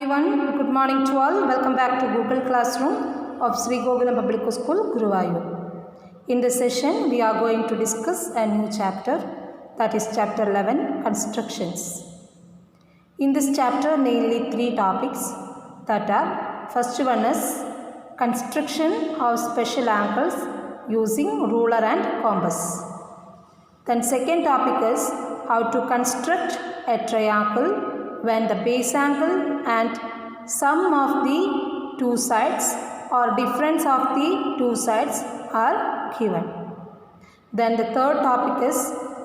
Everyone, good morning to all. Welcome back to Google Classroom of Sri Gokulam Public School, Guruvayur. In this session, we are going to discuss a new chapter, that is chapter 11, Constructions. In this chapter, mainly three topics that are, first one is construction of special angles using ruler and compass. Then second topic is how to construct a triangle when the base angle and sum of the two sides or difference of the two sides are given. Then the third topic is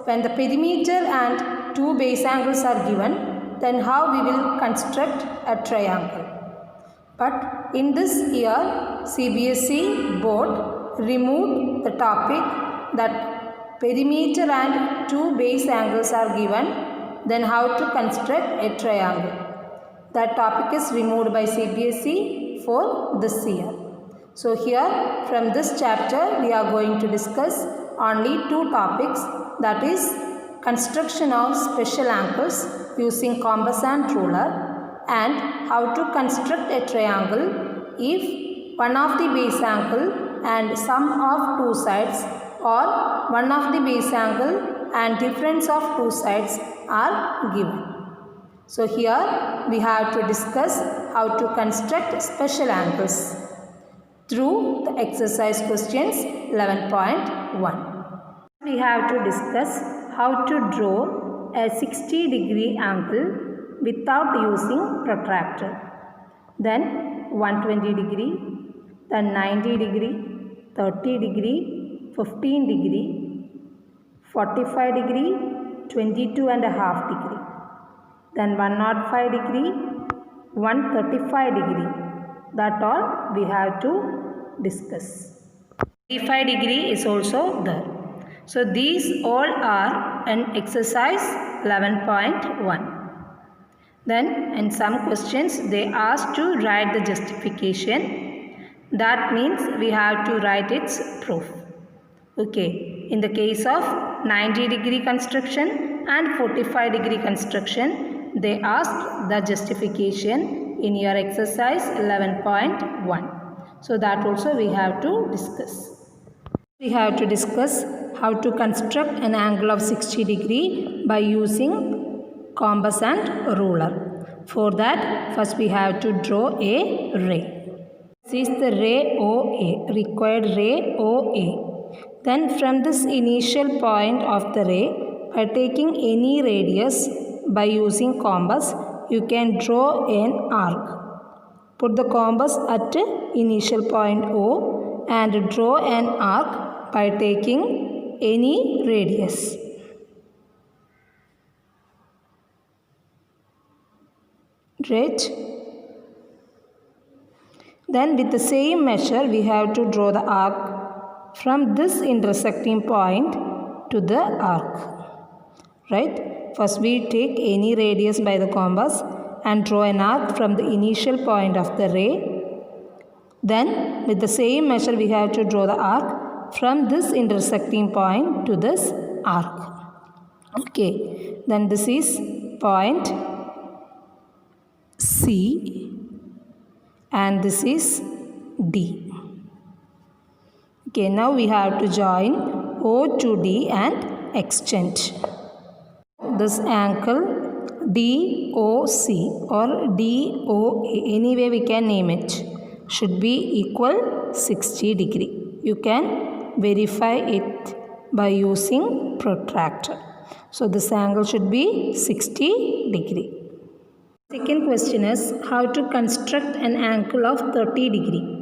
when the perimeter and two base angles are given, then how we will construct a triangle. But in this year, CBSE board removed the topic that perimeter and two base angles are given, then how to construct a triangle. That topic is removed by CBSE for this year. So here from this chapter we are going to discuss only two topics, that is construction of special angles using compass and ruler, and how to construct a triangle if one of the base angle and sum of two sides or one of the base angle and difference of two sides are given. So here we have to discuss how to construct special angles through the exercise questions 11.1. We have to discuss how to draw a 60-degree angle without using protractor. Then 120 degree, then 90 degree, 30 degree, 15 degree, 45 degree, 22.5 degree, then 105 degree, 135 degree. That all we have to discuss. 35 degree is also there. So these all are an exercise 11.1. Then in some questions they ask to write the justification. That means we have to write its proof. Okay, in the case of 90-degree construction and 45-degree construction, they asked the justification in your exercise 11.1. So that also we have to discuss. We have to discuss how to construct an angle of 60 degree by using compass and ruler. For that, first we have to draw a ray. This is the ray OA, required ray OA. Then from this initial point of the ray, by taking any radius by using compass, you can draw an arc. Put the compass at initial point O and draw an arc by taking any radius. Right? Then with the same measure, we have to draw the arc from this intersecting point to the arc. Right? First we take any radius by the compass and draw an arc from the initial point of the ray. Then with the same measure we have to draw the arc from this intersecting point to this arc. Okay. Then this is point C and this is D. Okay, now we have to join O to D and extend. This angle DOC or DOA, anyway we can name it, should be equal 60 degree. You can verify it by using protractor. So this angle should be 60 degree. Second question is how to construct an angle of 30 degree.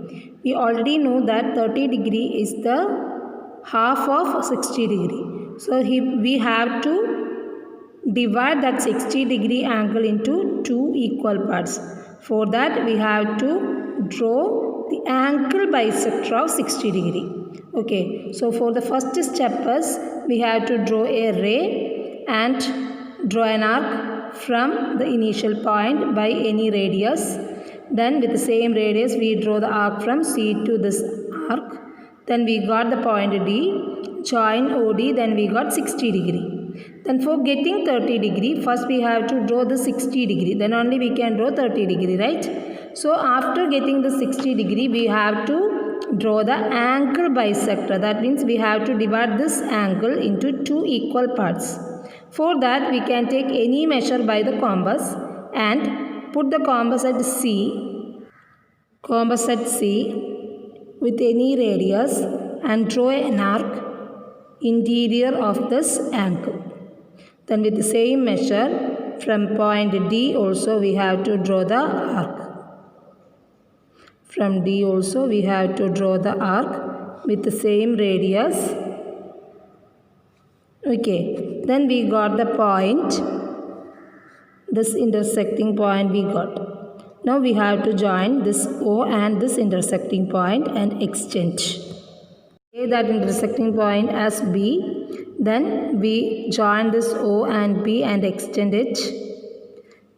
We already know that 30 degree is the half of 60 degree. So we have to divide that 60 degree angle into two equal parts. For that we have to draw the angle bisector of 60 degree. Okay, so for the first step is we have to draw a ray and draw an arc from the initial point by any radius. Then with the same radius we draw the arc from C to this arc. Then we got the point D, join OD, then we got 60 degree. Then for getting 30 degree, first we have to draw the 60 degree. Then only we can draw 30 degree, right? So after getting the 60 degree, we have to draw the angle bisector. That means we have to divide this angle into two equal parts. For that, we can take any measure by the compass and put the compass at C with any radius and draw an arc interior of this angle. Then with the same measure from point D also we have to draw the arc. From D also we have to draw the arc with the same radius. Okay, then we got the point, this intersecting point we got. Now we have to join this O and this intersecting point and extend. Okay, that intersecting point as B. Then we join this O and B and extend it.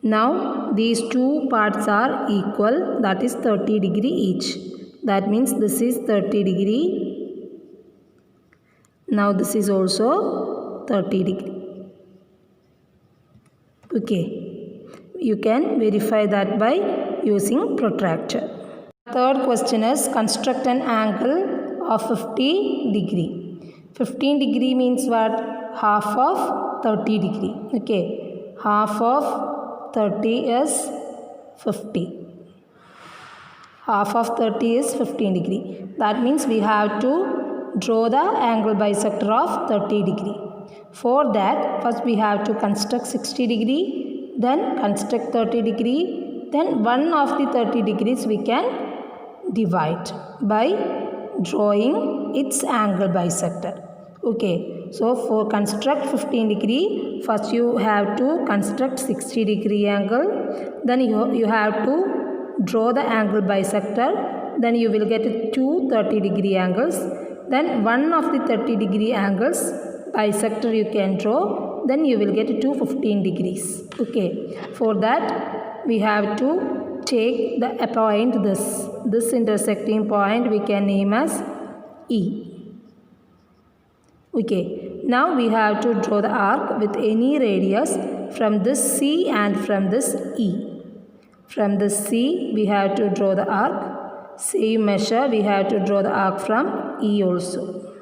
Now these two parts are equal, that is 30 degree each. That means this is 30 degree. Now this is also 30 degree. Okay, you can verify that by using protractor. Third question is construct an angle of 50 degree. 15 degree means what? Half of 30 degree. Okay, half of 30 is 50. Half of 30 is 15 degree. That means we have to draw the angle bisector of 30 degree. For that, first we have to construct 60 degree, then construct 30 degree, then one of the 30 degrees we can divide by drawing its angle bisector. Okay, so for construct 15 degree, first you have to construct 60 degree angle, then you have to draw the angle bisector, then you will get two 30 degree angles, then one of the 30 degree angles bisector you can draw, then you will get two 15 degrees. Okay, for that we have to take the point, this intersecting point we can name as E. Okay, now we have to draw the arc with any radius from this C and from this E. From this C we have to draw the arc. Same measure we have to draw the arc from E also.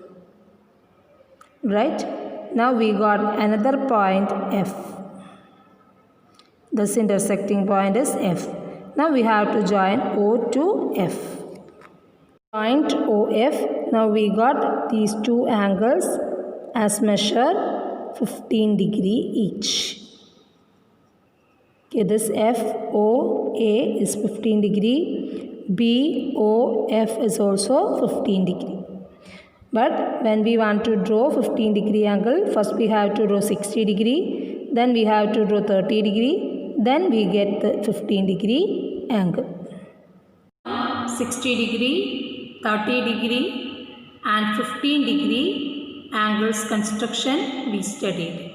Right? Now we got another point F. This intersecting point is F. Now we have to join O to F. Point OF. Now we got these two angles as measure 15 degree each. Okay, this FOA is 15 degree. BOF is also 15 degree. But when we want to draw 15 degree angle, first we have to draw 60 degree, then we have to draw 30 degree, then we get the 15 degree angle. 60 degree, 30 degree and 15 degree angles construction we studied.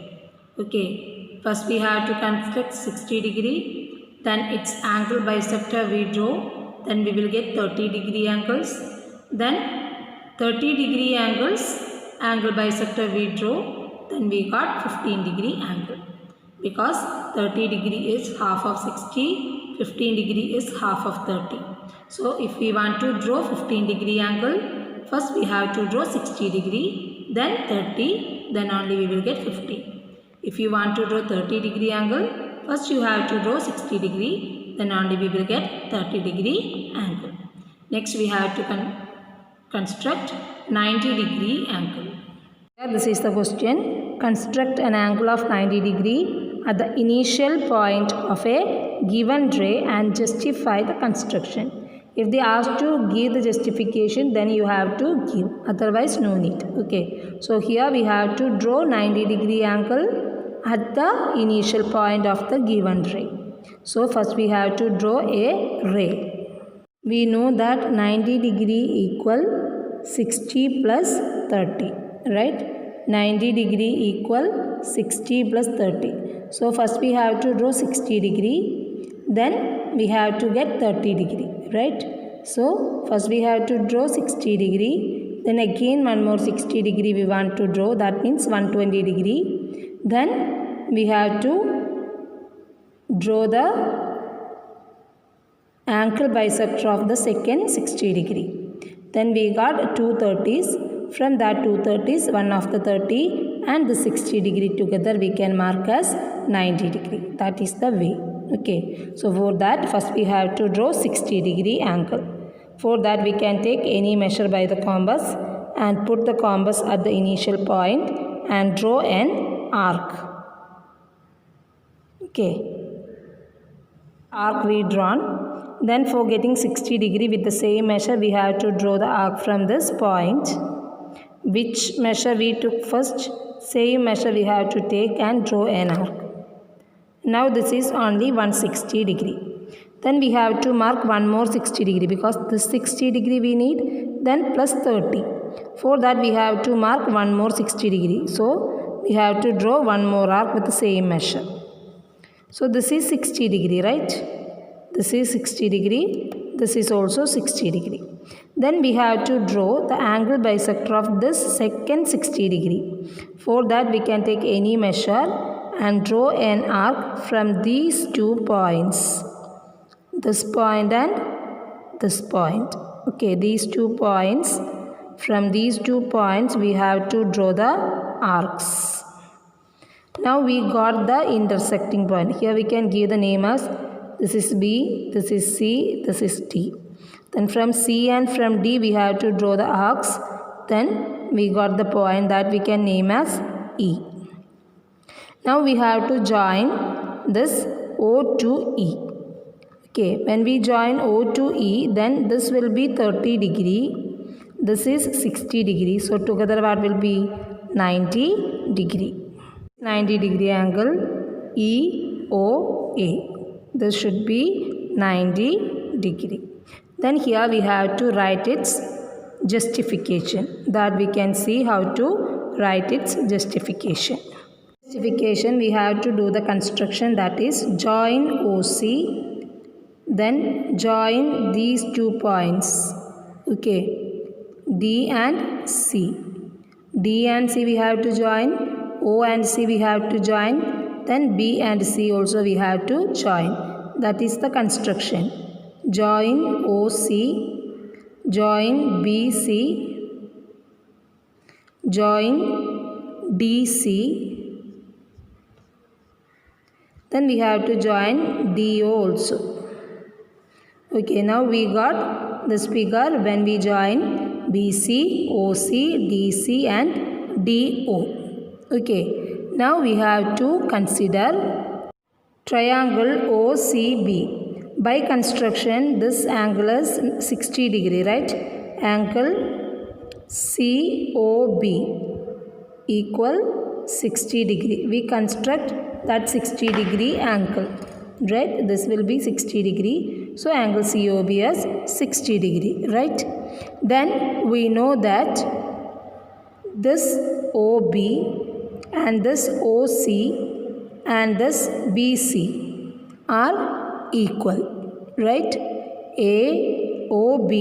Okay, first we have to construct 60 degree, then its angle bisector we draw, then we will get 30 degree angles, then 30 degree angle bisector we draw, then we got 15 degree angle. Because 30 degree is half of 60, 15 degree is half of 30. So if we want to draw 15 degree angle, first we have to draw 60 degree, then 30, then only we will get 15. If you want to draw 30 degree angle, first you have to draw 60 degree, then only we will get 30 degree angle. Next we have to construct 90 degree angle. This is the question. Construct an angle of 90 degree at the initial point of a given ray and justify the construction. If they ask to give the justification, then you have to give, otherwise no need. Okay, so here we have to draw 90 degree angle at the initial point of the given ray. So first we have to draw a ray. We know that 90 degree equal 60 plus 30, right? 90 degree equal 60 plus 30. So first we have to draw 60 degree, then we have to get 30 degree, right? So first we have to draw 60 degree, then again one more 60 degree we want to draw, that means 120 degree. Then we have to draw the angle bisector of the second 60 degree. Then we got two 30s. From that two 30s, one of the 30 and the 60 degree together we can mark as 90 degree. That is the way. Okay. So for that first we have to draw 60 degree angle. For that we can take any measure by the compass and put the compass at the initial point and draw an arc. Okay. Arc we drawn. Then for getting 60 degree with the same measure we have to draw the arc from this point. Which measure we took first? Same measure we have to take and draw an arc. Now this is only 160 degree. Then we have to mark one more 60 degree because this 60 degree we need, then plus 30. For that we have to mark one more 60 degree. So we have to draw one more arc with the same measure. So this is 60 degree, right? This is 60 degree. This is also 60 degree. Then we have to draw the angle bisector of this second 60 degree. For that we can take any measure and draw an arc from these 2 points. This point and this point. Okay, these 2 points. From these 2 points we have to draw the arcs. Now we got the intersecting point. Here we can give the name as this is B, this is C, this is D. Then from C and from D we have to draw the arcs. Then we got the point that we can name as E. Now we have to join this O to E. Okay, when we join O to E, then this will be 30 degree. This is 60 degree. So together what will be 90 degree. 90 degree angle EOA. This should be 90 degree. Then here we have to write its justification. That we can see how to write its justification. Justification we have to do the construction, that is join OC. Then join these 2 points. Okay. D and C. D and C we have to join. O and C we have to join. Then B and C also we have to join. That is the construction. Join OC, join BC, join DC. Then we have to join DO also. Okay, now we got this figure when we join BC, OC, DC and DO. Okay, now we have to consider triangle OCB. By construction, this angle is 60 degree, right? Angle COB equal 60 degree. We construct that 60 degree angle, right? This will be 60 degree. So angle COB is 60 degree, right? Then we know that this OB and this OC and this BC are equal, right? OB,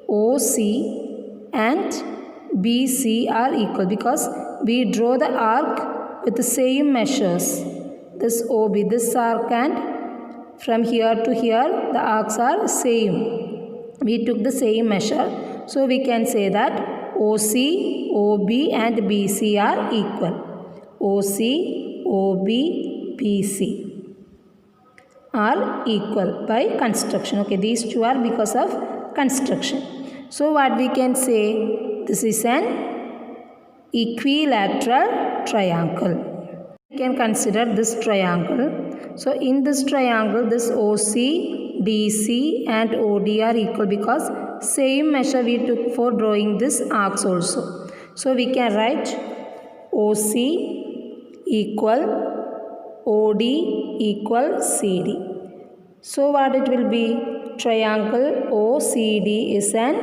OC and BC are equal because we draw the arc with the same measures. This OB, this arc, and from here to here the arcs are same. We took the same measure. So we can say that OC, OB and BC are equal. OC, OB, BC are equal by construction. Okay, these two are because of construction. So what we can say, this is an equilateral triangle. We can consider this triangle. So in this triangle, this OC, DC and OD are equal because same measure we took for drawing this arcs also. So we can write OC equal OD equal CD. So what it will be? Triangle OCD is an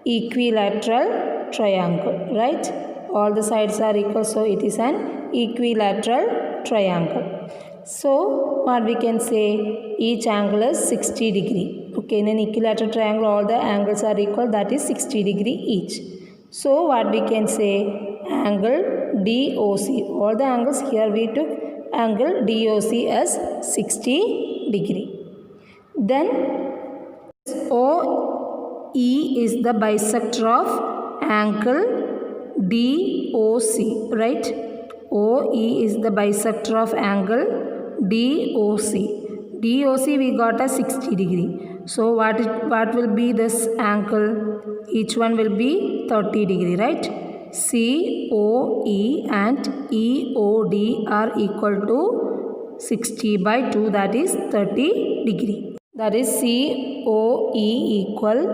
equilateral triangle, right? All the sides are equal, so it is an equilateral triangle. So what we can say, each angle is 60 degree. Okay, in an equilateral triangle all the angles are equal, that is 60 degree each. So what we can say, angle DOC. All the angles here we took angle DOC as 60 degree. Then OE is the bisector of angle DOC, right? OE is the bisector of angle DOC. DOC we got as 60 degree. So what will be this angle? Each one will be 30 degree, right? COE and EOD are equal to 60 by 2, that is 30 degree. That is COE equal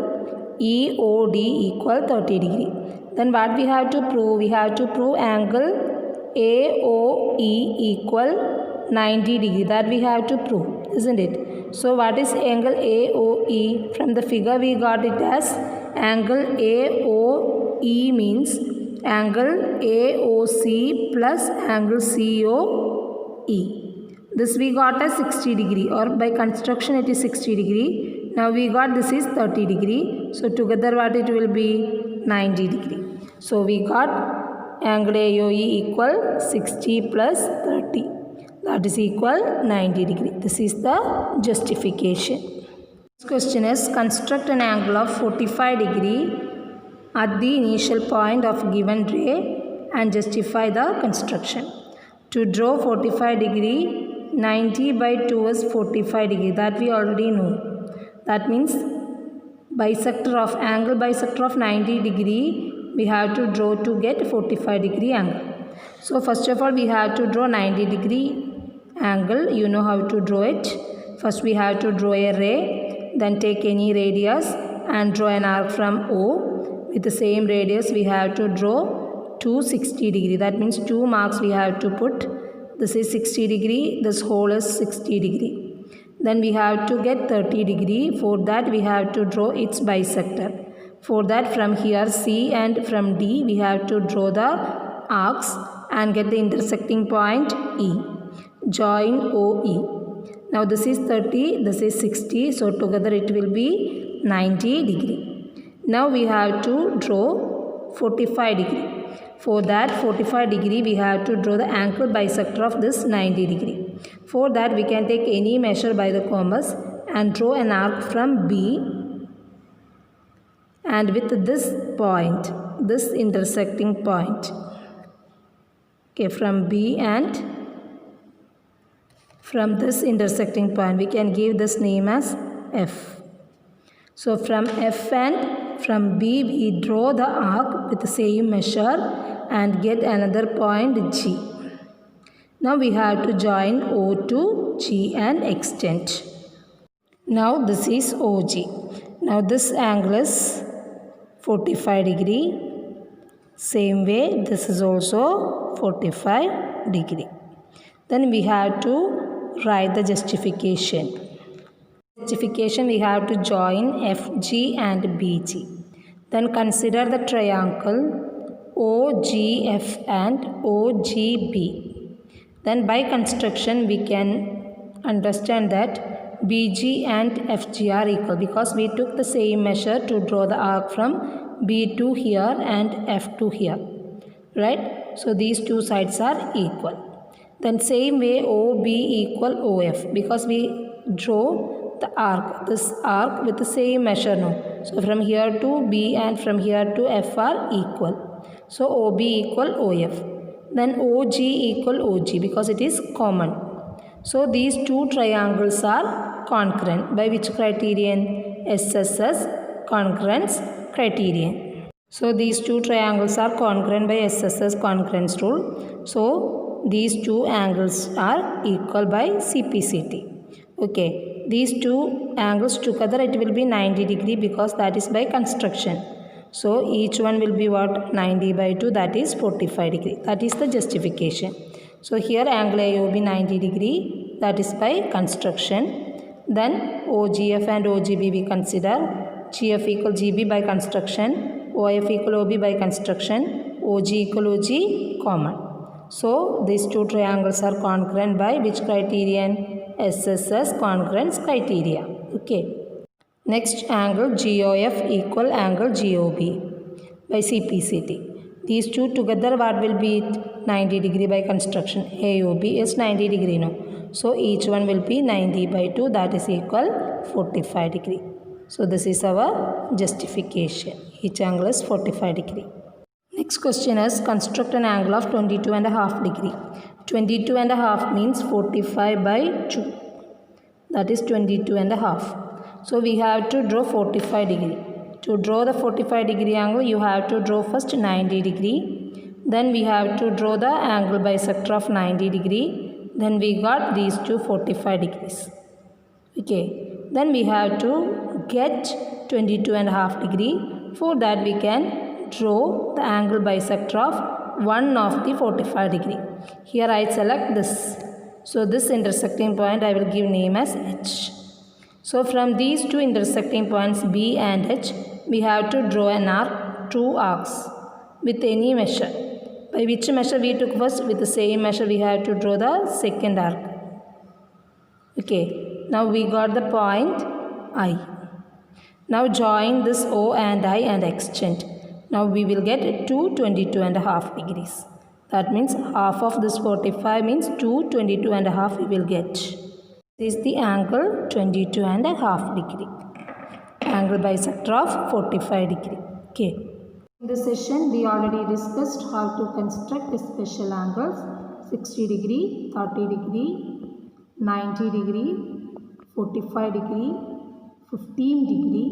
EOD equal 30 degree. Then what we have to prove? We have to prove angle AOE equal 90 degree. That we have to prove, isn't it? So what is angle AOE? From the figure we got it as angle AOE means angle AOC plus angle COE. This we got as 60 degree, or by construction it is 60 degree. Now we got this is 30 degree. So together what it will be? 90 degree. So we got angle AOE equal 60 plus 30. That is equal 90 degree. This is the justification. Next question is, construct an angle of 45 degree at the initial point of given ray and justify the construction. To draw 45 degree, 90 by 2 is 45 degree. That we already know. That means angle bisector of 90 degree we have to draw to get 45 degree angle. So first of all we have to draw 90 degree angle. You know how to draw it. First we have to draw a ray, then take any radius and draw an arc from O. With the same radius we have to draw 260 degree. That means 2 marks we have to put. This is 60 degree, this hole is 60 degree. Then we have to get 30 degree. For that we have to draw its bisector. For that from here C and from D we have to draw the arcs and get the intersecting point E. Join OE. Now this is 30, this is 60, so together it will be 90 degree. Now we have to draw 45 degree. For that 45 degree we have to draw the angle bisector of this 90 degree. For that we can take any measure by the compass and draw an arc from B and with this point, this intersecting point. Okay, from B and from this intersecting point we can give this name as F. So from F and from B we draw the arc with the same measure and get another point G. Now we have to join O to G and extend. Now this is OG. Now this angle is 45 degree. Same way this is also 45 degree. Then we have to write the justification. Justification we have to join FG and BG. Then consider the triangle OGF and OGB. Then by construction we can understand that BG and FG are equal because we took the same measure to draw the arc from B to here and F to here. Right? So these two sides are equal. Then same way OB equal OF because we draw the arc, this arc with the same measure now. So from here to B and from here to F are equal. So OB equal OF. Then OG equal OG because it is common. So these two triangles are concurrent. By which criterion? SSS concurrence criterion. So these two triangles are concurrent by SSS concurrence rule. So these two angles are equal by CPCT. Okay, these two angles together it will be 90 degree because that is by construction. So each one will be what? 90 by 2, that is 45 degree. That is the justification. So here angle AOB 90 degree, that is by construction. Then OGF and OGB we consider. GF equal GB by construction. OF equal OB by construction. OG equal OG common. So these two triangles are concurrent by which criterion? SSS concurrence criteria. Okay. Next angle GOF equal angle GOB by CPCT. These two together what will be? 90 degree by construction. AOB is 90 degree now. So each one will be 90 by 2, that is equal 45 degree. So this is our justification. Each angle is 45 degree. Next question is construct an angle of 22.5 degree. 22.5 means 45 by 2. That is 22.5. So we have to draw 45 degree. To draw the 45 degree angle, you have to draw first 90 degree. Then we have to draw the angle bisector of 90 degree. Then we got these two 45 degrees. Okay. Then we have to get 22.5 degree. For that we can draw the angle bisector of one of the 45 degree. Here I select this. So this intersecting point I will give name as H. So from these two intersecting points B and H, we have to draw an arc, two arcs with any measure. By which measure we took first? With the same measure we have to draw the second arc. Okay, now we got the point I. Now join this O and I and extend. Now we will get 22.5 degrees. That means half of this 45 means 22.5 we will get. This is the angle 22.5 degree. Angle bisector of 45 degree. Okay. In this session we already discussed how to construct special angles 60 degree, 30 degree, 90 degree, 45 degree, 15 degree,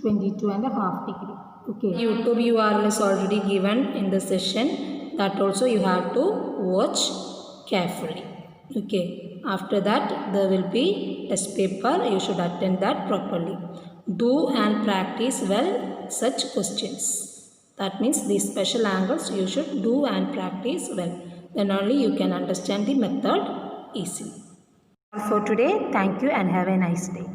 22.5 degree. Okay. YouTube URL is already given in the session. That also you have to watch carefully. Okay. After that there will be test paper. You should attend that properly. Do and practice well such questions. That means these special angles you should do and practice well. Then only you can understand the method easily. For today, thank you and have a nice day.